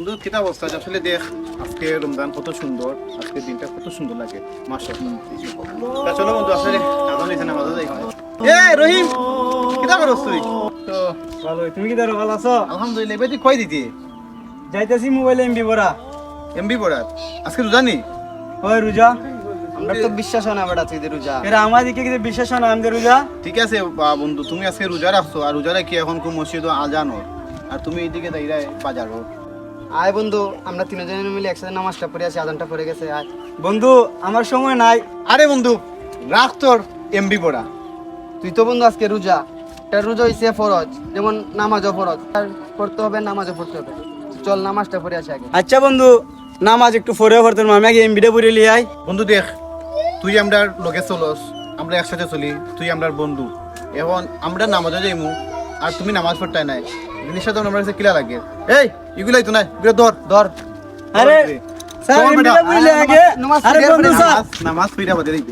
বন্ধু কিতা অবস্থা আসলে দেখ আজকে রমজান কত সুন্দর আজকে দিনটা কত সুন্দর লাগে মাশাআল্লাহ চলো বন্ধু আসলে আদান হইছে না মাঝে যাই এ রহিম কিতা করছ তুই তো ভালো তুমি কি ধরো ভালো আছো? আলহামদুলিল্লাহ বেদি কই দিতি যাইতেছি মোবাইলে এমবি ভরা। এমবি পড়াত আজকে রোজা নি ওই রোজা আমরা তো বিশ্বাস হয় না বেটা তুই রোজা এরা আমাদেরকে কিন্তু বিশ্বাস হয় না আমাদের রোজা। ঠিক আছে বন্ধু তুমি আজকে রোজা রাখছো আর রোজা রাখি এখন কোন মসজিদ আজান হল আর তুমি এইদিকে দাইরাই বাজার হল আয় বন্ধু আমরা তিনজনে মিলে একসাথে নামাজটা পড়ে আছি আজানটা পড়ে গেছে আয় বন্ধু আমার সময় নাই। আরে বন্ধু রাখ তোর এমবি পড়া তুই তো বন্ধু আজকে রোজা এটা রোজা হইছে ফরজ যেমন নামাজও ফরজ আর পড়তে হবে নামাজও পড়তে হবে চল নামাজটা পড়ে আসি আগে আচ্ছা বন্ধু নামাজ একটু পরে পড়তাম আমি আগে এমবিটা পড়ে লিয়ে আই। বন্ধু দেখ তুই আমরা লোকে চলস আমরা একসাথে চলি তুই আমরা বন্ধু এখন আমরা নামাজে যাইমু আর তুমি নামাজ পড়তাই নাই জিনিসটা তো আমার কাছে কিলা লাগে এই এগুলাই তো নাই এগুলো ধর ধর আরে ধর, স্যার ধর বেটা। এমবিটা পড়লে আগে নামাজ আরে পড়ে বন্ধু স্যার নামাজ পড়া বাদে দিই